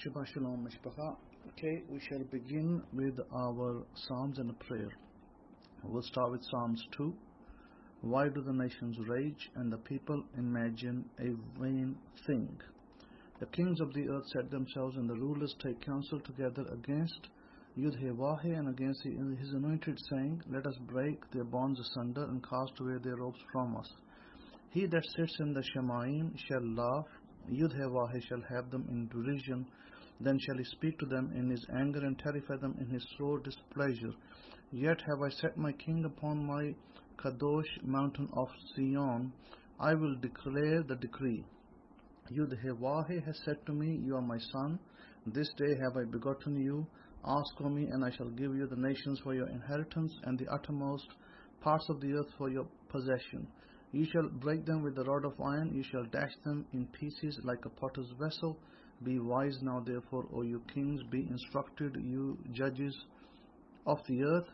Shabbat Shalom, Mishpacha. Okay, we shall begin with our Psalms and a prayer. We'll start with Psalms 2. Why do the nations rage and the people imagine a vain thing? The kings of the earth set themselves and the rulers take counsel together against Yahoshua and against his anointed, saying, Let us break their bonds asunder and cast away their ropes from us. He that sits in the Shemaim shall laugh, Yahoshua shall have them in derision. Then shall he speak to them in his anger and terrify them in his sore displeasure. Yet have I set my king upon my Kadosh mountain of Zion. I will declare the decree. Yahoshua has said to me, You are my son. This day have I begotten you. Ask for me, and I shall give you the nations for your inheritance, and the uttermost parts of the earth for your possession. You shall break them with the rod of iron, you shall dash them in pieces like a potter's vessel. Be wise now, therefore, O you kings, be instructed, you judges of the earth.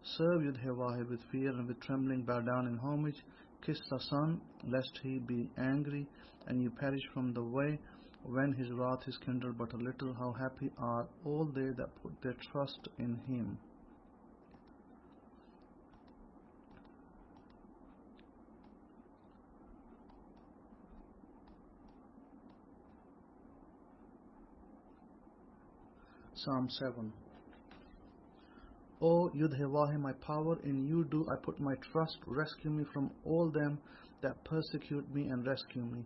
Serve Yahoshua with fear and with trembling, bow down in homage. Kiss the Son, lest he be angry, and you perish from the way when his wrath is kindled but a little. How happy are all they that put their trust in him. Psalm 7. O Yahoshua, my power, in you do I put my trust. Rescue me from all them that persecute me, and rescue me.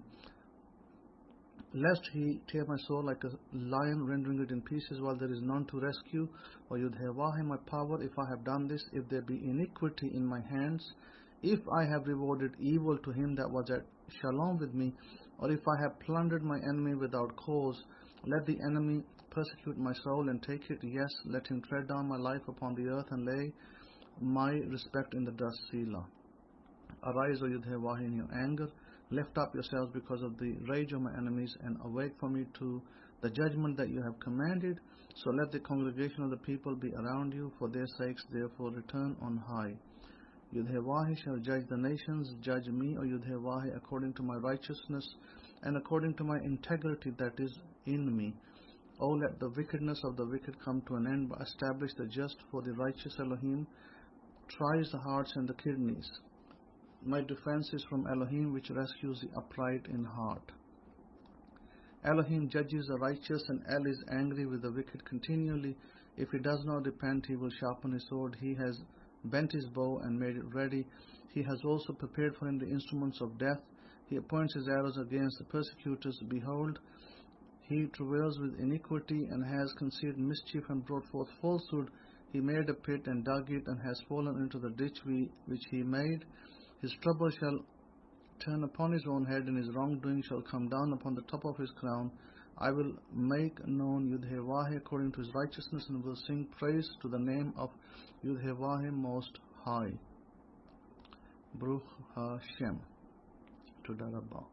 Lest he tear my soul like a lion, rendering it in pieces, while there is none to rescue. O Yahoshua, my power, if I have done this, if there be iniquity in my hands, if I have rewarded evil to him that was at shalom with me, or if I have plundered my enemy without cause, let the enemy persecute my soul and take it. Yes, let him tread down my life upon the earth and lay my respect in the dust. Selah. Arise, O Yahoshua, in your anger. Lift up yourselves because of the rage of my enemies, and awake for me to the judgment that you have commanded. So let the congregation of the people be around you. For their sakes, therefore, return on high. Yahoshua shall judge the nations. Judge me, O Yahoshua, according to my righteousness and according to my integrity that is in me. O let the wickedness of the wicked come to an end, but establish the just, for the righteous Elohim tries the hearts and the kidneys. My defense is from Elohim, which rescues the upright in heart. Elohim judges the righteous, and El is angry with the wicked continually. If he does not repent, he will sharpen his sword. He has bent his bow and made it ready. He has also prepared for him the instruments of death. He appoints his arrows against the persecutors. Behold, he travails with iniquity and has conceived mischief and brought forth falsehood. He made a pit and dug it and has fallen into the ditch which he made. His trouble shall turn upon his own head, and his wrongdoing shall come down upon the top of his crown. I will make known Yahoshua according to his righteousness, and will sing praise to the name of Yahoshua Most High. Baruch Hashem. Toda Rabbah.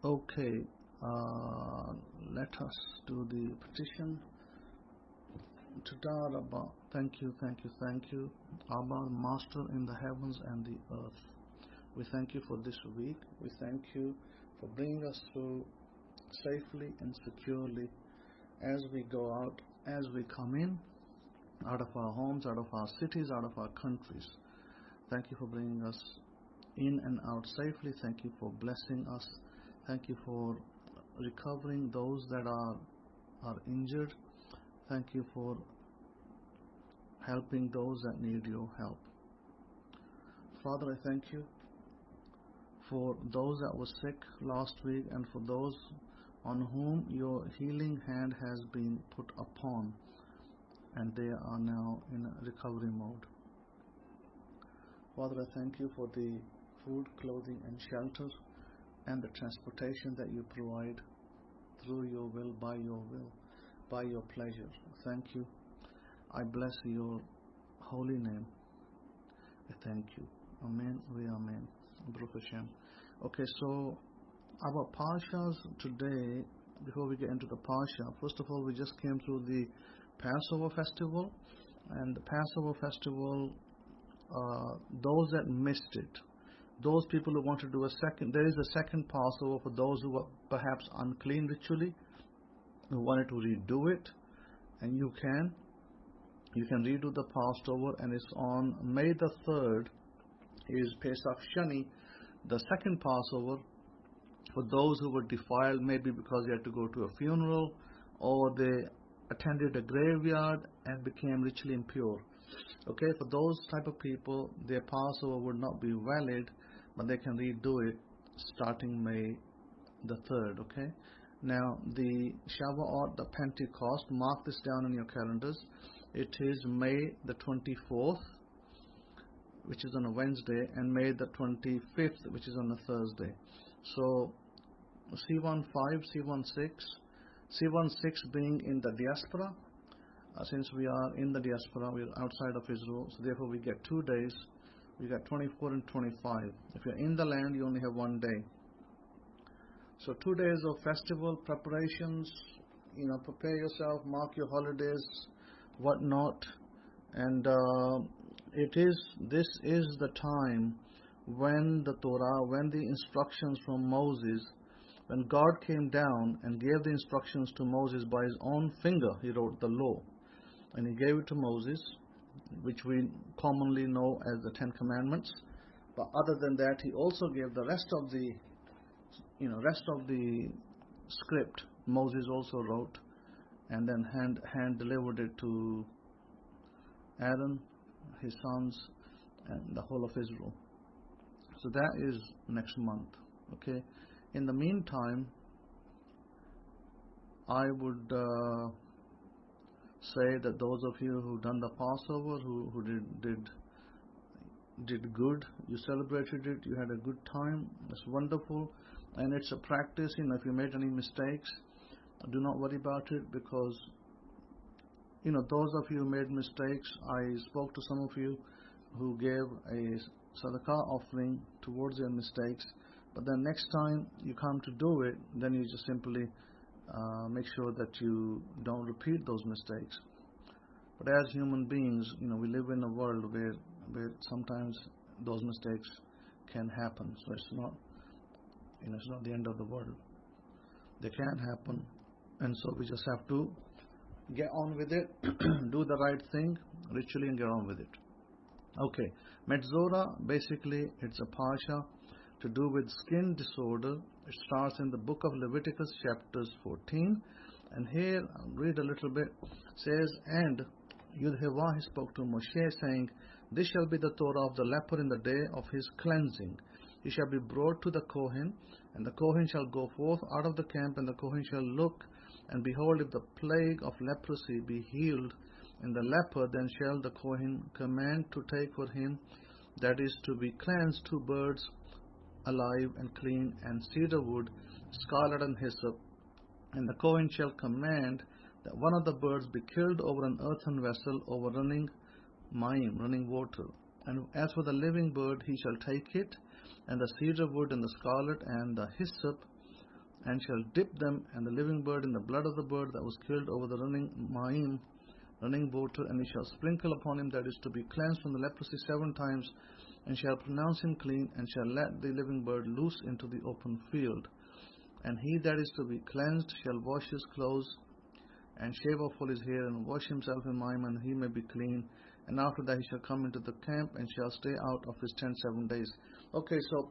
Okay, let us do the petition. Toda Rabbah. Thank you, thank you, thank you, Abba, Master in the heavens and the earth. We thank you for this week. We thank you for bringing us through safely and securely as we go out, as we come in, out of our homes, out of our cities, out of our countries. Thank you for bringing us in and out safely. Thank you for blessing us. Thank you for recovering those that are injured. Thank you for helping those that need your help. Father, I thank you for those that were sick last week, and for those on whom your healing hand has been put upon, and they are now in recovery mode. Father, I thank you for the food, clothing, and shelter, and the transportation that you provide through your will, by your pleasure. Thank you. I bless your holy name. I thank you. Amen. Amen. Baruch Hashem. Okay, so our parshas today, before we get into the parsha, first of all, we just came through the Passover festival, and the Passover festival, those that missed it, Those people who want to do there is a second Passover for those who are perhaps unclean ritually, who wanted to redo it, and you can redo the Passover, and it's on May the 3rd is Pesach Shani, the second Passover, for those who were defiled, maybe because they had to go to a funeral or they attended a graveyard and became ritually impure. Okay, for those type of people, their Passover would not be valid, but they can redo it starting May the 3rd. Okay, now the Shavuot, the Pentecost, mark this down in your calendars. It is May the 24th, which is on a Wednesday, and May the 25th, which is on a Thursday. So C15, C16, C16 being in the diaspora. Since we are in the diaspora, we are outside of Israel, so therefore we get 2 days. We got 24 and 25. If you're in the land, you only have 1 day. So 2 days of festival preparations. Prepare yourself, mark your holidays, whatnot, and this is the time when the Torah, when the instructions from Moses, when God came down and gave the instructions to Moses by his own finger, he wrote the law, and he gave it to Moses, which we commonly know as the 10 Commandments. But other than that, he also gave the rest of the script. Moses also wrote, and then hand delivered it to Aaron, his sons, and the whole of Israel. So that is next month. Okay. In the meantime, I would say that those of you who done the Passover, who did good, you celebrated it, you had a good time. It's wonderful, and it's a practice. If you made any mistakes, do not worry about it, because those of you who made mistakes, I spoke to some of you who gave a sadaqah offering towards their mistakes, but then next time you come to do it, then you just simply make sure that you don't repeat those mistakes. But as human beings, we live in a world where sometimes those mistakes can happen. So it's not the end of the world. They can happen, and so we just have to get on with it, do the right thing ritually, and get on with it. Okay, Metzora, basically it's a parsha to do with skin disorder. It starts in the book of Leviticus chapters 14, and here I'll read a little bit. It says, and Yahoshua spoke to Moshe, saying, this shall be the Torah of the leper in the day of his cleansing. He shall be brought to the Kohen, and the Kohen shall go forth out of the camp, and the Kohen shall look, and behold, if the plague of leprosy be healed in the leper, then shall the Kohen command to take for him, that is to be cleansed, 2 birds alive and clean, and cedar wood, scarlet and hyssop. And the Kohen shall command that one of the birds be killed over an earthen vessel over running water. And as for the living bird, he shall take it, and the cedar wood, and the scarlet, and the hyssop, and shall dip them and the living bird in the blood of the bird that was killed over the running water, and he shall sprinkle upon him that is to be cleansed from the leprosy 7 times, and shall pronounce him clean, and shall let the living bird loose into the open field. And he that is to be cleansed shall wash his clothes, and shave off all his hair, and wash himself in mine, and he may be clean. And after that he shall come into the camp, and shall stay out of his tent 7 days. Okay, so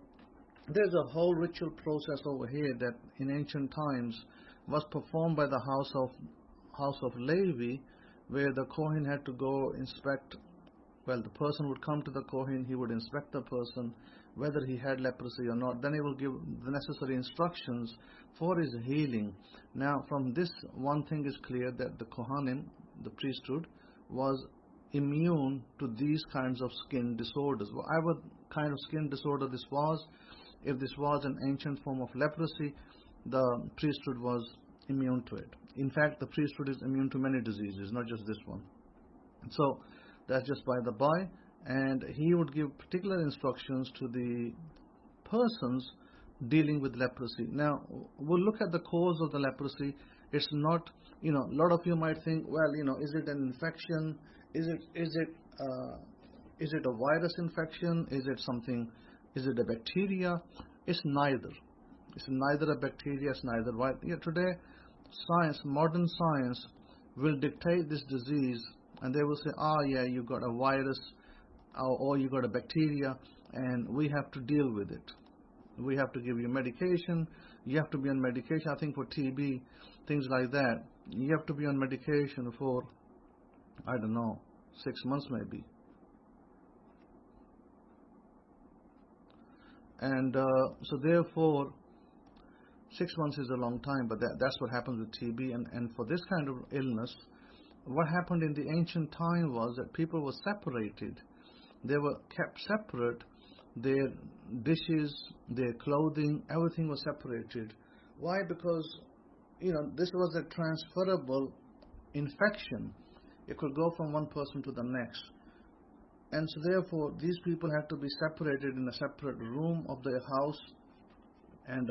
there's a whole ritual process over here that in ancient times was performed by the house of Levi, where the Kohen had to go inspect. Well, the person would come to the Kohen, he would inspect the person, whether he had leprosy or not. Then he will give the necessary instructions for his healing. Now, from this, one thing is clear, that the Kohanim, the priesthood, was immune to these kinds of skin disorders. Whatever kind of skin disorder this was, if this was an ancient form of leprosy, the priesthood was immune to it. In fact, the priesthood is immune to many diseases, not just this one. So that's just by the by. And he would give particular instructions to the persons dealing with leprosy. Now, we'll look at the cause of the leprosy. It's not, a lot of you might think, well, is it an infection? Is it a virus infection? Is it something Is it a bacteria? It's neither. It's neither a bacteria, it's neither. Right? Yeah, today, science, modern science, will dictate this disease, and they will say, yeah, you got a virus, or you got a bacteria, and we have to deal with it. We have to give you medication. You have to be on medication. I think for TB, things like that, you have to be on medication for, I don't know, 6 months maybe. And so therefore, 6 months is a long time, but that's what happens with TB. And for this kind of illness, what happened in the ancient time was that people were separated. They were kept separate. Their dishes, their clothing, everything was separated. Why? Because, this was a transferable infection. It could go from one person to the next. And so therefore, these people had to be separated in a separate room of their house, and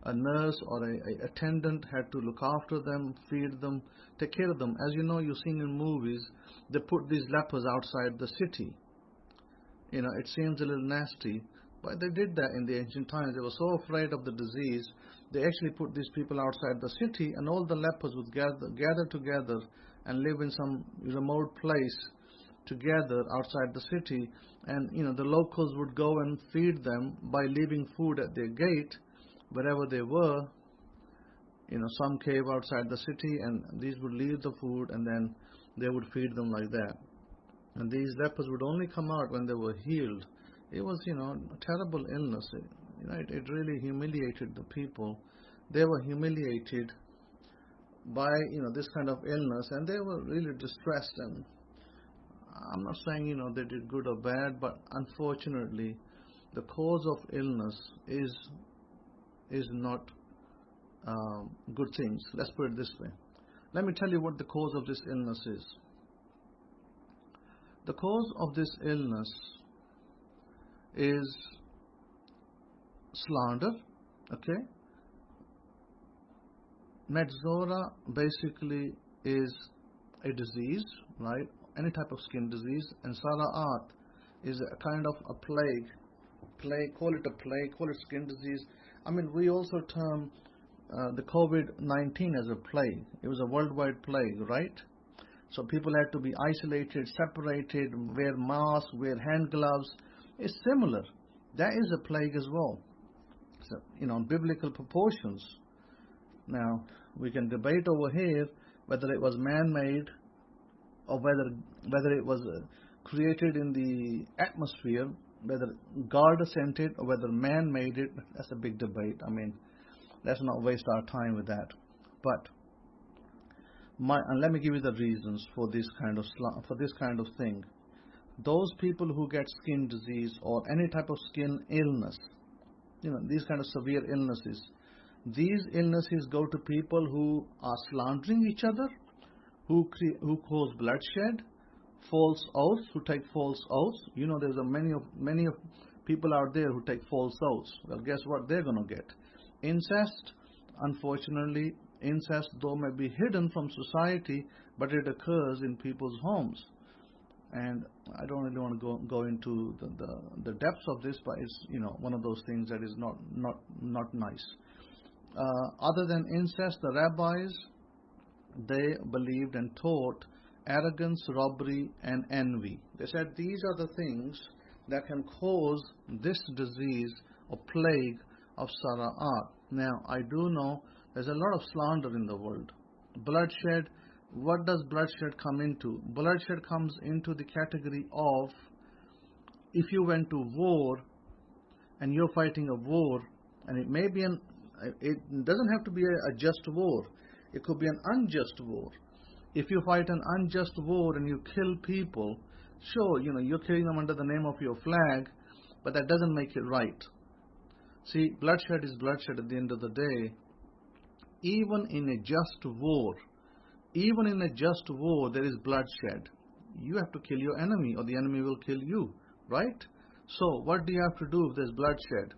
a nurse or a attendant had to look after them, feed them, take care of them. As you know, you've seen in movies, they put these lepers outside the city. It seems a little nasty, but they did that in the ancient times. They were so afraid of the disease, they actually put these people outside the city, and all the lepers would gather together and live in some remote place together outside the city. And the locals would go and feed them by leaving food at their gate wherever they were. Some cave outside the city, and these would leave the food, and then they would feed them like that. And these lepers would only come out when they were healed. It was, a terrible illness. It really humiliated the people. They were humiliated by, this kind of illness, and they were really distressed. And I'm not saying, they did good or bad, but unfortunately, the cause of illness is not good things. Let's put it this way. Let me tell you what the cause of this illness is. The cause of this illness is slander, okay? Metzora basically is a disease, right? Any type of skin disease. And RSAHK is a kind of a plague, call it a plague, call it skin disease. I mean, we also term the COVID-19 as a plague. It was a worldwide plague, right? So people had to be isolated, separated, wear masks, wear hand gloves. It's similar. That is a plague as well. So, biblical proportions. Now, we can debate over here whether it was man-made or whether it was created in the atmosphere, whether God sent it or whether man made it. That's a big debate. I mean, let's not waste our time with that. But and let me give you the reasons for this kind of thing. Those people who get skin disease or any type of skin illness, these kind of severe illnesses, these illnesses go to people who are slandering each other, who cause bloodshed, false oaths, who take false oaths. There's many of people out there who take false oaths. Well, guess what they're going to get? Incest. Unfortunately, incest, though may be hidden from society, but it occurs in people's homes. And I don't really want to go into the depths of this, but it's one of those things that is not nice. Other than incest, the rabbis, they believed and taught arrogance, robbery, and envy. They said these are the things that can cause this disease or plague of RSAHK. Now, I do know there's a lot of slander in the world. Bloodshed, what does bloodshed come into? Bloodshed comes into the category of, if you went to war and you're fighting a war, and it may be it doesn't have to be a just war. It could be an unjust war. If you fight an unjust war and you kill people, sure, you're killing them under the name of your flag, but that doesn't make it right. See, bloodshed is bloodshed at the end of the day. Even in a just war, there is bloodshed. You have to kill your enemy or the enemy will kill you, right? So what do you have to do if there's bloodshed?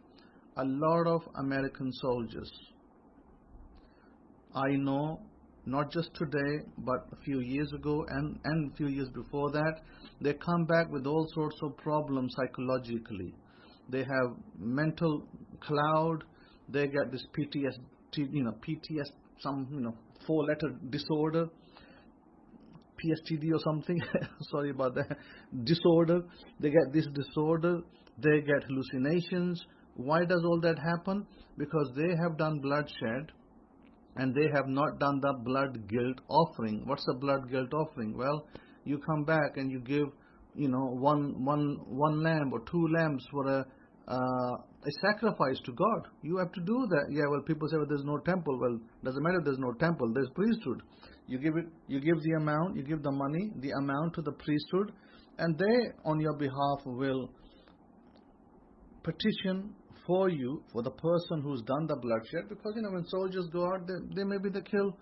A lot of American soldiers, I know, not just today, but a few years ago and a few years before that, they come back with all sorts of problems psychologically. they have mental cloud, they get this PTS, some, 4-letter disorder, PSTD or something, sorry about that, disorder. They get this disorder, they get hallucinations. Why does all that happen? Because they have done bloodshed and they have not done the blood guilt offering. What's the blood guilt offering? Well, you come back and you give, one lamb or 2 lambs for a sacrifice to God. You have to do that. Yeah, well, people say, well, there's no temple. Well, doesn't matter if there's no temple. There's priesthood. You give the amount, you give the money, the amount to the priesthood, and they, on your behalf, will petition for you, for the person who's done the bloodshed, because, when soldiers go out, they kill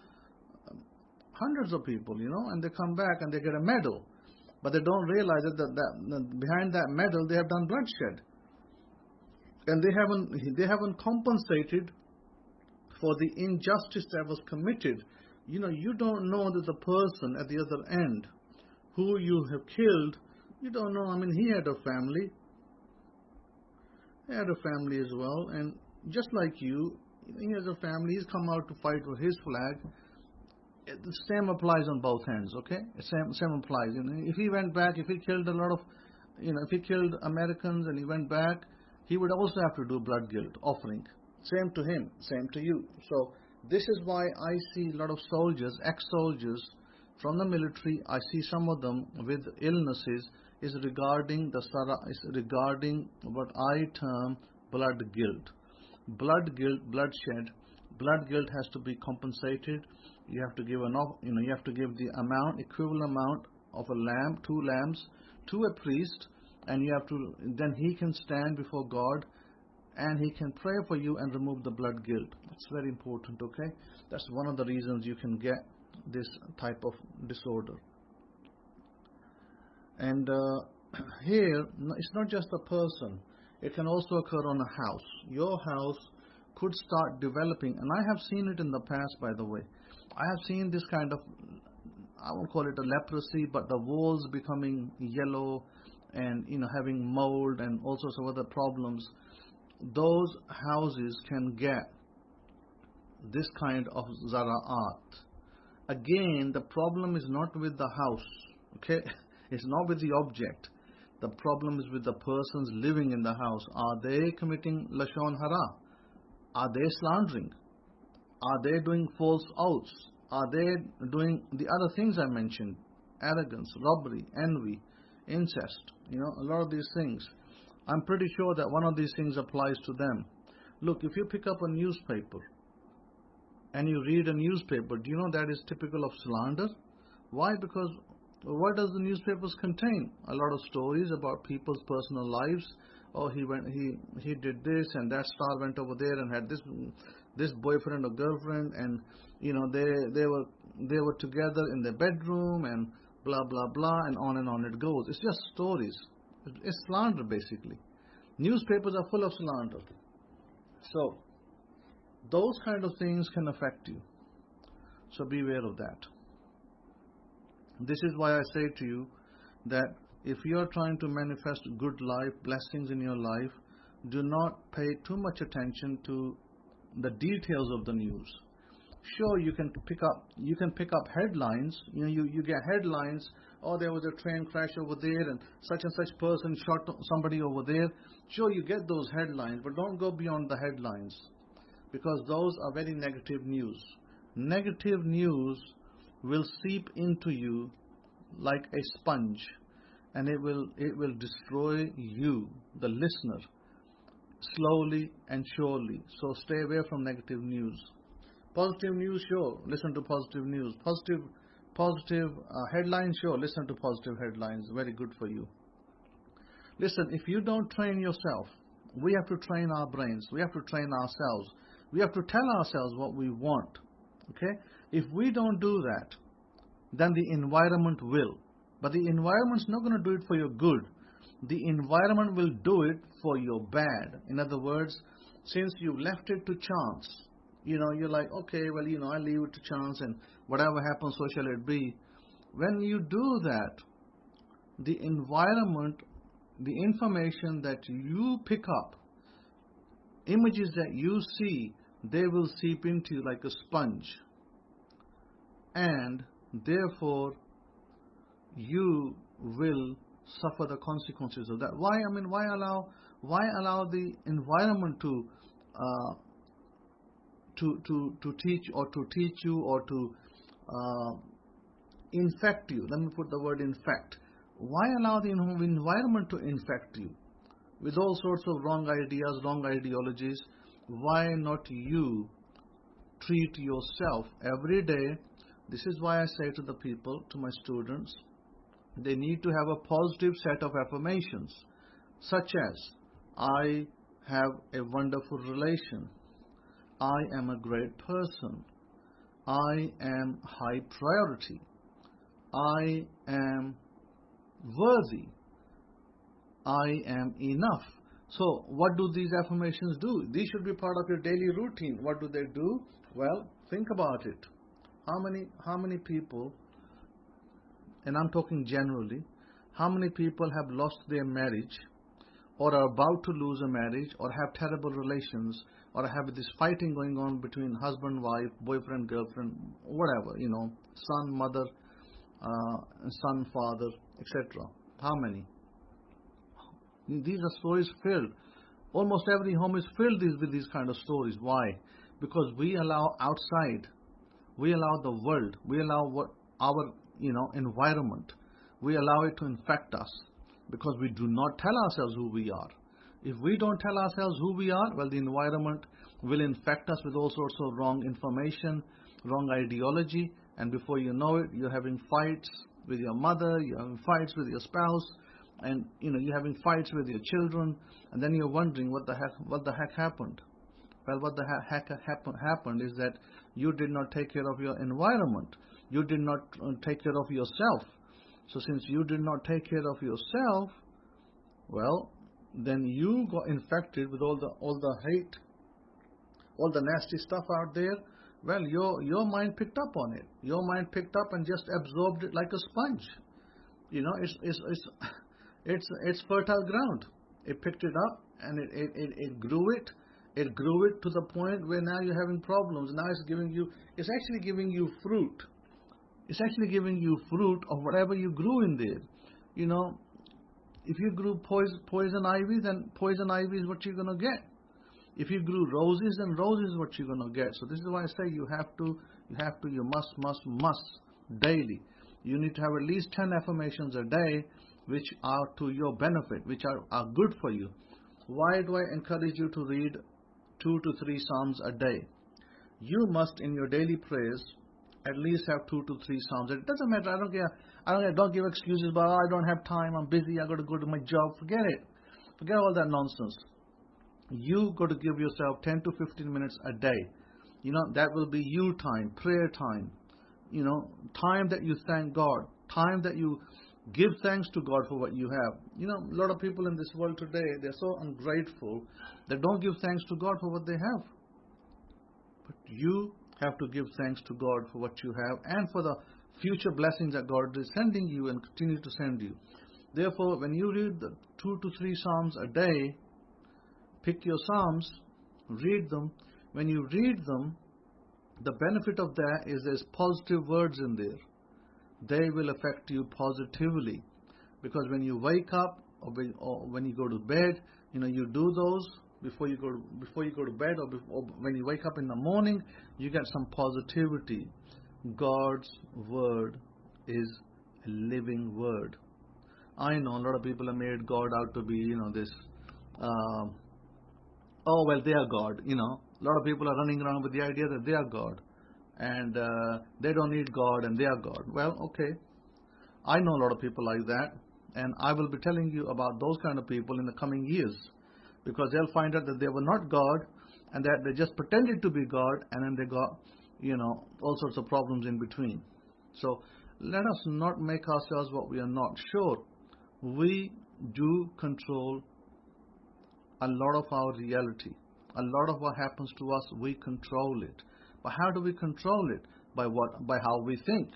hundreds of people, and they come back and they get a medal. But they don't realize that behind that medal, they have done bloodshed. And they haven't compensated for the injustice that was committed. You don't know that the person at the other end who you have killed, you don't know. I mean, he had a family. He had a family as well. And just like you, he has a family. He's come out to fight for his flag. The same applies on both ends, okay? Same applies. If he went back, if he killed a lot of, if he killed Americans and he went back, he would also have to do blood guilt offering. Same to him, same to you. So this is why I see a lot of soldiers, ex-soldiers from the military. I see some of them with illnesses is regarding what I term blood guilt. Blood guilt, bloodshed. Blood guilt has to be compensated. You have to give you have to give the equivalent amount of a lamb, 2 lambs, to a priest, and then he can stand before God and he can pray for you and remove the blood guilt. That's very important, okay? That's one of the reasons you can get this type of disorder. And here, it's not just a person. It can also occur on a house. Your house could start developing, and I have seen it in the past, by the way. I have seen this kind of, I won't call it a leprosy, but the walls becoming yellow and having mold and all sorts of other problems. Those houses can get this kind of zara'at. Again, the problem is not with the house, okay? It's not with the object. The problem is with the persons living in the house. Are they committing lashon hara? Are they slandering? Are they doing false oaths? Are they doing the other things I mentioned? Arrogance, robbery, envy, incest, a lot of these things. I'm pretty sure that one of these things applies to them. Look, if you pick up a newspaper and you read a newspaper, do you know that is typical of slander? Why? Because what does the newspapers contain? A lot of stories about people's personal lives. Oh, he did this, and that star went over there and had this boyfriend or girlfriend, and they were together in their bedroom, and blah blah blah, and on it goes. It's just stories. It's slander, basically. Newspapers are full of slander. So those kind of things can affect you. So beware of that. This is why I say to you that if you are trying to manifest good life, blessings in your life, do not pay too much attention to the details of the news. Sure, you can pick up headlines. You get headlines. Oh, there was a train crash over there, and such person shot somebody over there. Sure, you get those headlines, but don't go beyond the headlines, because those are very negative news. Negative news will seep into you like a sponge, and it will destroy you, the listener, slowly and surely. So stay away from negative news. Positive news, sure, listen to positive news. Positive headlines, sure, listen to positive headlines. Very good for you. Listen, if you don't train yourself, we have to train our brains. We have to train ourselves. We have to tell ourselves what we want. Okay? If we don't do that, then the environment will. But the environment's not going to do it for your good. The environment will do it for your bad. In other words, since you left it to chance, you're like, okay, well, I leave it to chance, and whatever happens, so shall it be. When you do that, the environment the information that you pick up, images that you see, they will seep into you like a sponge. And therefore, you will suffer the consequences of that. Why allow the environment to teach you or to infect you? Let me put the word infect. Why allow the environment to infect you with all sorts of wrong ideas, wrong ideologies? Why not you treat yourself every day? This is why I say to the people, to my students, they need to have a positive set of affirmations, such as, I have a wonderful relation, I am a great person, I am high priority, I am worthy, I am enough. So what do these affirmations do? These should be part of your daily routine. What do they do? Well, think about it. How many people, and I'm talking generally, how many people have lost their marriage, or are about to lose a marriage, or have terrible relations, or have this fighting going on between husband, wife, boyfriend, girlfriend, whatever, son, mother, son, father, etc. How many? These are stories filled. Almost every home is filled with these kind of stories. Why? Because we allow outside, we allow the world, we allow our environment, we allow it to infect us, because we do not tell ourselves who we are. If we don't tell ourselves who we are, well, the environment will infect us with all sorts of wrong information, wrong ideology, and before you know it, you're having fights with your mother, you're having fights with your spouse, and you're having fights with your children, and then you're wondering what the heck happened. Well, what the heck happened is that you did not take care of your environment. You did not take care of yourself. So since you did not take care of yourself, well, then you got infected with all the hate, all the nasty stuff out there. Well, your mind picked up on it. Your mind picked up and just absorbed it like a sponge. It's fertile ground. It picked it up and it grew it. It grew it to the point where now you're having problems. Now it's actually giving you fruit. It's actually giving you fruit of whatever you grew in there. If you grew poison ivy, then poison ivy is what you're going to get. If you grew roses, then roses is what you're going to get. So this is why I say you must daily. You need to have at least 10 affirmations a day, which are to your benefit, which are good for you. Why do I encourage you to read 2 to 3 Psalms a day? You must, in your daily prayers, at least have 2 to 3 Psalms. It doesn't matter. I don't care. Don't give excuses. But I don't have time. I'm busy. I got to go to my job. Forget it. Forget all that nonsense. You got to give yourself 10 to 15 minutes a day. That will be you time, prayer time. Time that you thank God. Time that you give thanks to God for what you have. A lot of people in this world today, they're so ungrateful. They don't give thanks to God for what they have. But you have to give thanks to God for what you have and for the future blessings that God is sending you and continue to send you. Therefore, when you read the 2 to 3 Psalms a day, pick your Psalms, read them. When you read them, the benefit of that is there's positive words in there. They will affect you positively, because when you wake up or when you go to bed, you do those before you go to bed, or when you wake up in the morning, you get some positivity. God's word is a living word. I know a lot of people have made God out to be this. They are God. A lot of people are running around with the idea that they are God, and they don't need God, and they are God. Well, okay. I know a lot of people like that, and I will be telling you about those kind of people in the coming years, because they'll find out that they were not God, and that they just pretended to be God, and then they got, all sorts of problems in between. So let us not make ourselves what we are not. Sure, we do control a lot of our reality. A lot of what happens to us, we control it. But how do we control it? By what? By how we think,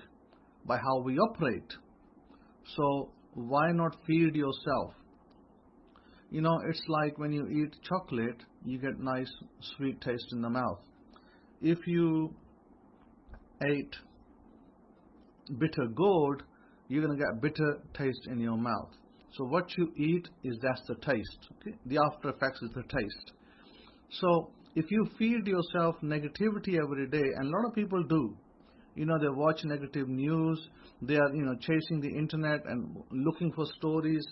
by how we operate. So why not feed yourself? It's like when you eat chocolate, you get nice sweet taste in the mouth. If you ate bitter gourd, you're going to get bitter taste in your mouth. So what you eat that's the taste. Okay? The after effects is the taste. So if you feed yourself negativity every day, and a lot of people do, they watch negative news, they are, chasing the internet and looking for stories,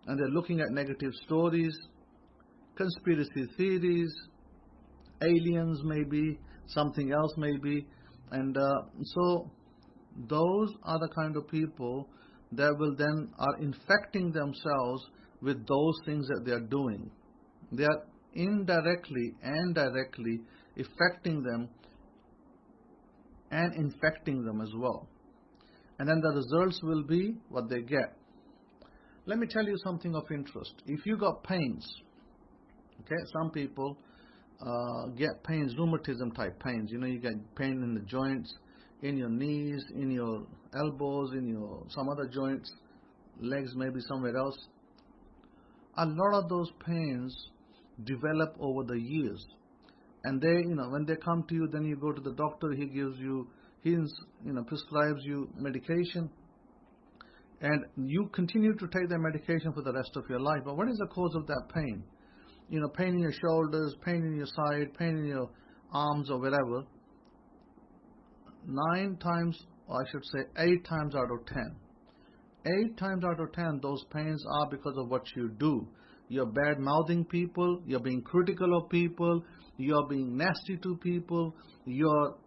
and they're looking at negative stories, conspiracy theories, aliens maybe, something else maybe, and so those are the kind of people that will then are infecting themselves with those things that they are doing. They are indirectly and directly affecting them and infecting them as well. And then the results will be what they get. Let me tell you something of interest. If you got pains, okay, some people get pains, rheumatism type pains. You get pain in the joints, in your knees, in your elbows, in your some other joints, legs maybe somewhere else. A lot of those pains develop over the years. And they, when they come to you, then you go to the doctor, he gives you, prescribes you medication, and you continue to take that medication for the rest of your life. But what is the cause of that pain? Pain in your shoulders, pain in your side, pain in your arms or wherever. 9 times, or I should say 8 times out of 10. 8 times out of 10, those pains are because of what you do. You're bad-mouthing people, you're being critical of people, you're being nasty to people, you're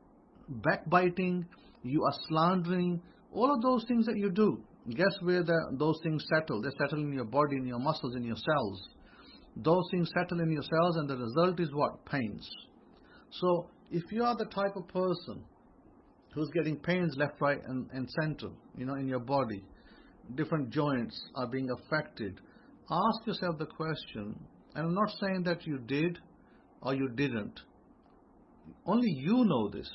backbiting, you are slandering, all of those things that you do. Guess where those things settle? They settle in your body, in your muscles, in your cells. Those things settle in your cells, and the result is what? Pains. So, if you are the type of person who's getting pains left, right, and center, in your body, different joints are being affected, ask yourself the question, and I'm not saying that you did or you didn't. Only you know this.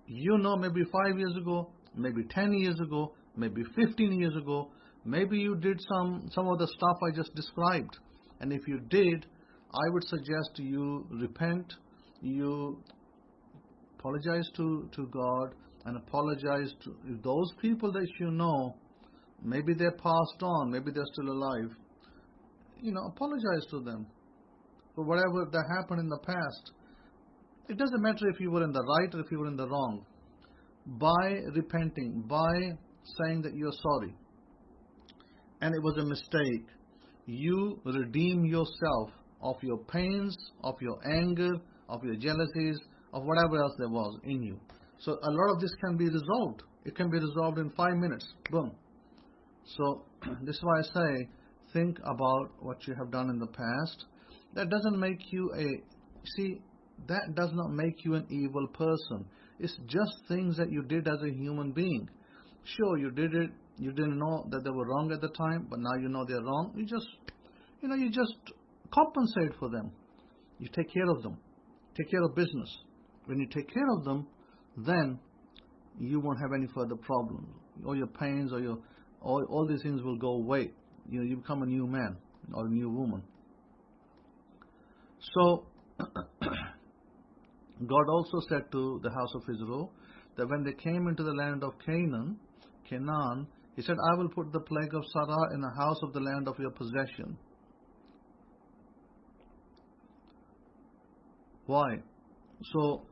Maybe 5 years ago, maybe 10 years ago, maybe 15 years ago, maybe you did some of the stuff I just described. And if you did, I would suggest you repent, you apologize to God, and apologize to those people that maybe they're passed on, maybe they're still alive. Apologize to them for whatever that happened in the past. It doesn't matter if you were in the right or if you were in the wrong. By repenting, by saying that you're sorry, and it was a mistake, you redeem yourself of your pains, of your anger, of your jealousies, of whatever else there was in you. So a lot of this can be resolved. It can be resolved in 5 minutes. Boom. So this is why I say, think about what you have done in the past. That doesn't make you that does not make you an evil person. It's just things that you did as a human being. Sure, you did it. You didn't know that they were wrong at the time, but now you know they're wrong. You just compensate for them. You take care of them. Take care of business. When you take care of them, then you won't have any further problems. All your pains or all these things will go away. You become a new man or a new woman. So God also said to the house of Israel that when they came into the land of Canaan, He said, I will put the plague of Sarah in the house of the land of your possession. Why? So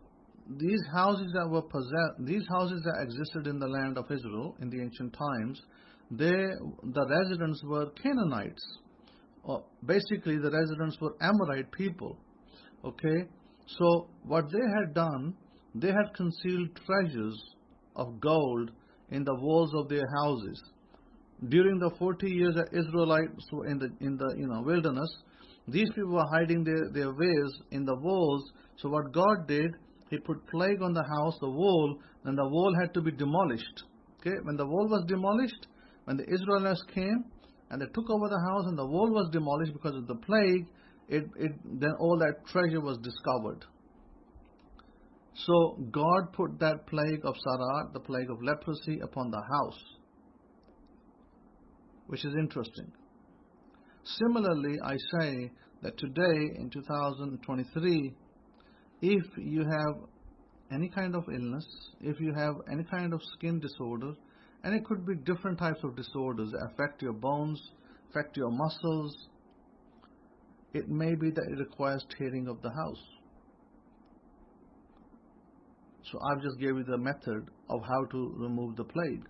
these houses that existed in the land of Israel in the ancient times, the residents were Canaanites. Basically, the residents were Amorite people. Okay? So what they had done, they had concealed treasures of gold in the walls of their houses. During the 40 years that Israelites were in the wilderness, these people were hiding their ways in the walls. So what God did, He put plague on the house, the wall, and the wall had to be demolished. Okay, when the wall was demolished, when the Israelites came and they took over the house and the wall was demolished because of the plague, then all that treasure was discovered. So God put that plague of Sarah, the plague of leprosy, upon the house, which is interesting. Similarly, I say that today in 2023, if you have any kind of illness, if you have any kind of skin disorder, and it could be different types of disorders that affect your bones, affect your muscles, it may be that it requires tearing of the house. So I've just gave you the method of how to remove the plague.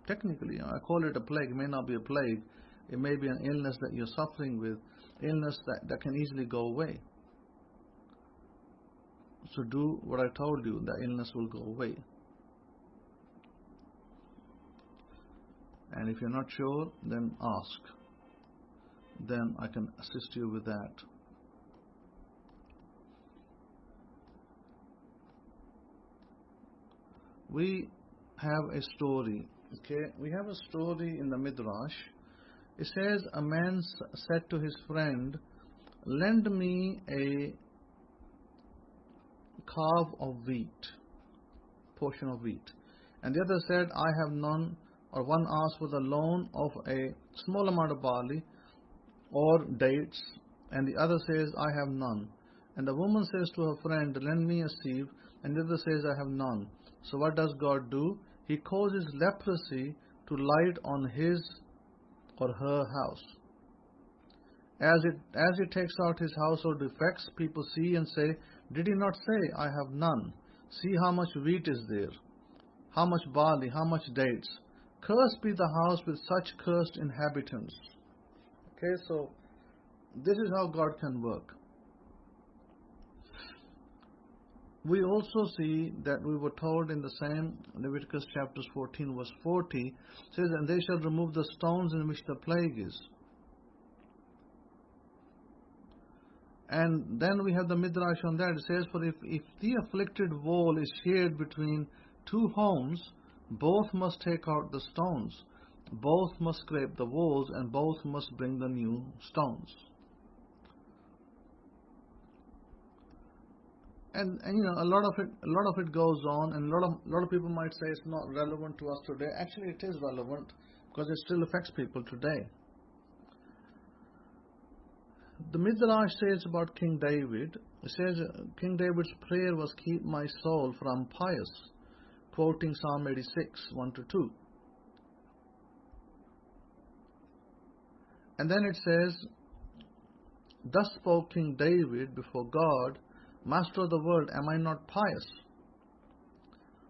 Technically, I call it a plague. It may not be a plague. It may be an illness that you're suffering with, illness that can easily go away. So do what I told you, the illness will go away. And if you're not sure, then ask. Then I can assist you with that. We have a story. Okay, we have a story in the Midrash. It says a man said to his friend, "Lend me a calf of wheat, portion of wheat." And the other said, "I have none." Or one asked for the loan of a small amount of barley or dates, and the other says, "I have none." And the woman says to her friend, "Lend me a sieve," and the other says, "I have none." So what does God do? He causes leprosy to light on his or her house. As he takes out his household effects, people see and say, "Did he not say, 'I have none'? See how much wheat is there, how much barley, how much dates. Cursed be the house with such cursed inhabitants." Okay, so this is how God can work. We also see that we were told in the same Leviticus chapters 14 verse 40, says, "And they shall remove the stones in which the plague is." And then we have the Midrash on that. It says, "For if the afflicted wall is shared between two homes, both must take out the stones, both must scrape the walls, and both must bring the new stones." And a lot of it goes on, and a lot of people might say it's not relevant to us today. Actually, it is relevant because it still affects people today. The Midrash says about King David. It says King David's prayer was, "Keep my soul from pious," quoting Psalm 86, 1-2. And then it says, "Thus spoke King David before God, Master of the world, am I not pious?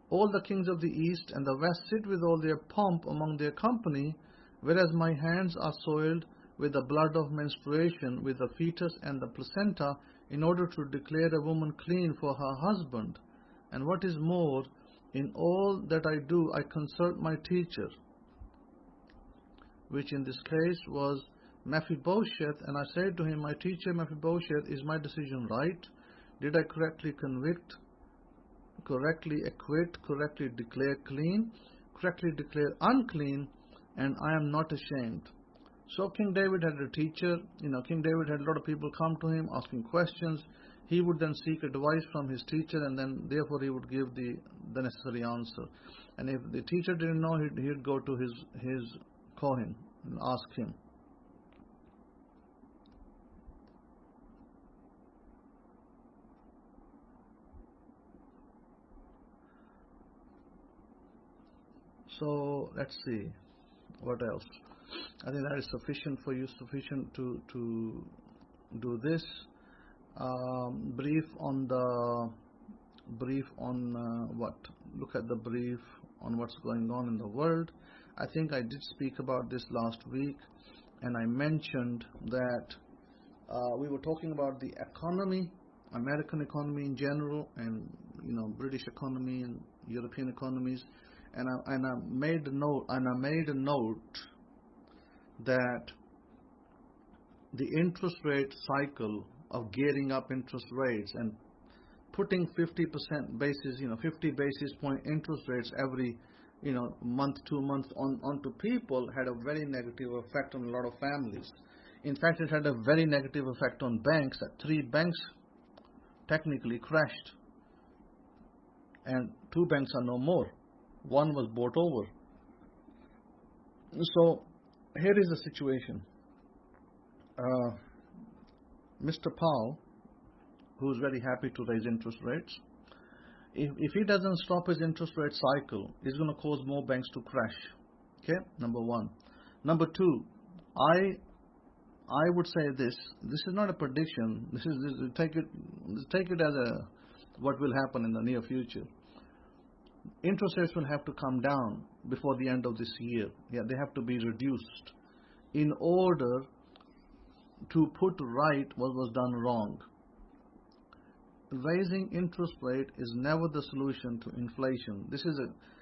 All the kings of the east and the west sit with all their pomp among their company, whereas my hands are soiled with the blood of menstruation, with the fetus and the placenta, in order to declare a woman clean for her husband. And what is more, in all that I do, I consult my teacher," which in this case was Mephibosheth, "and I said to him, My teacher Mephibosheth, is my decision right? Did I correctly convict, correctly acquit, correctly declare clean, correctly declare unclean, and I am not ashamed?" So King David had a teacher. King David had a lot of people come to him asking questions. He would then seek advice from his teacher, and then therefore he would give the necessary answer. And if the teacher didn't know, he'd go to his Kohen and ask him. So let's see what else. I think that is sufficient for you, sufficient to do this. Brief on what? Look at the brief on what's going on in the world. I think I did speak about this last week, and I mentioned that we were talking about the economy, American economy in general, and British economy and European economies. And I made a note that the interest rate cycle of gearing up interest rates and putting 50% basis, 50 basis point interest rates every, month, 2 months onto people had a very negative effect on a lot of families. In fact, it had a very negative effect on banks. That 3 banks technically crashed, and 2 banks are no more. One was bought over. So here is the situation. Mr. Powell, who's very happy to raise interest rates, if he doesn't stop his interest rate cycle, he's going to cause more banks to crash. Okay, number one. Number two, I would say this is not a prediction. Take it as what will happen in the near future. Interest rates will have to come down before the end of this year. Yeah, they have to be reduced in order to put right what was done wrong. Raising interest rate is never the solution to inflation.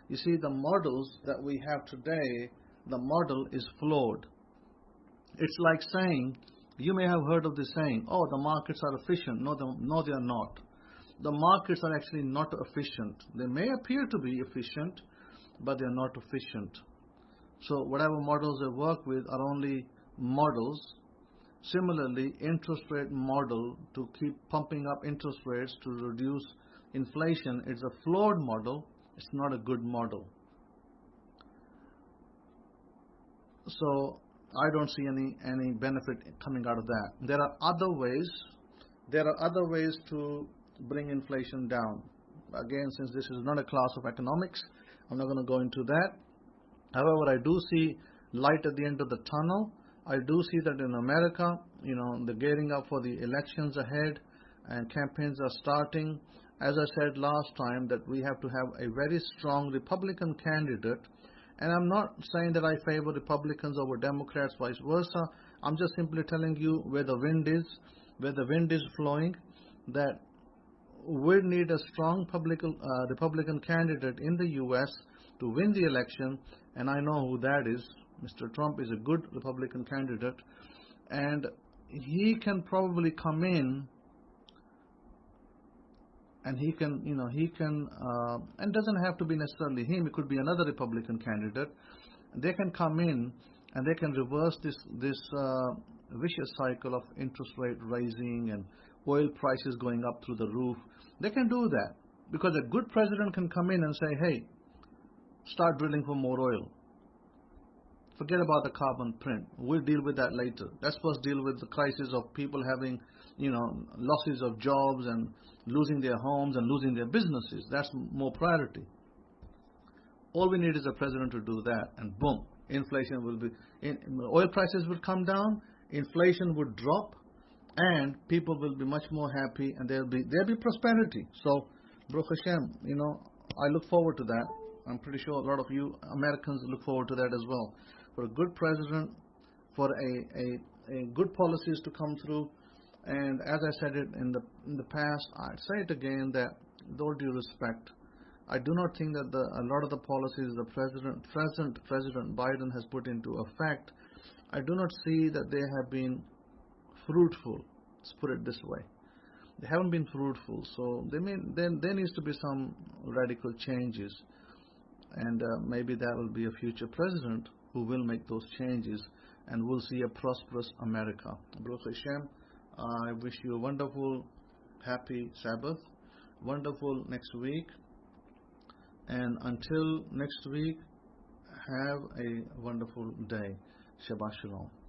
You see, the models that we have today, the model is flawed. It's like saying, you may have heard of this saying, oh, the markets are efficient. No, they are not. The markets are actually not efficient. They may appear to be efficient, but they are not efficient. So whatever models they work with are only models. Similarly, interest rate model to keep pumping up interest rates to reduce inflation, it's a flawed model. It's not a good model. So I don't see any benefit coming out of that. There are other ways. There are other ways to bring inflation down. Again, since this is not a class of economics, I'm not going to go into that. However, I do see light at the end of the tunnel. I do see that in America, they're gearing up for the elections ahead and campaigns are starting. As I said last time, that we have to have a very strong Republican candidate. And I'm not saying that I favor Republicans over Democrats, vice versa. I'm just simply telling you where the wind is flowing, that we need a strong Republican candidate in the U.S. to win the election, and I know who that is. Mr. Trump is a good Republican candidate, and he can probably come in, and he can, and doesn't have to be necessarily him. It could be another Republican candidate. They can come in and they can reverse this vicious cycle of interest rate raising and oil prices going up through the roof. They can do that because a good president can come in and say, hey, start drilling for more oil. Forget about the carbon print. We'll deal with that later. Let's first deal with the crisis of people having, losses of jobs and losing their homes and losing their businesses. That's more priority. All we need is a president to do that, and boom, inflation will be, oil prices will come down, inflation would drop, and people will be much more happy, and there'll be prosperity. So, Baruch Hashem, I look forward to that. I'm pretty sure a lot of you Americans look forward to that as well. For a good president, for a good policies to come through, and as I said it in the past, I'd say it again, that with all due respect, I do not think that a lot of the policies the President Biden has put into effect, I do not see that they have been fruitful. Let's put it this way. They haven't been fruitful, so there needs to be some radical changes, and maybe that will be a future president who will make those changes, and we'll see a prosperous America. Baruch Hashem, I wish you a wonderful, happy Sabbath, wonderful next week, and until next week, have a wonderful day. Shabbat Shalom.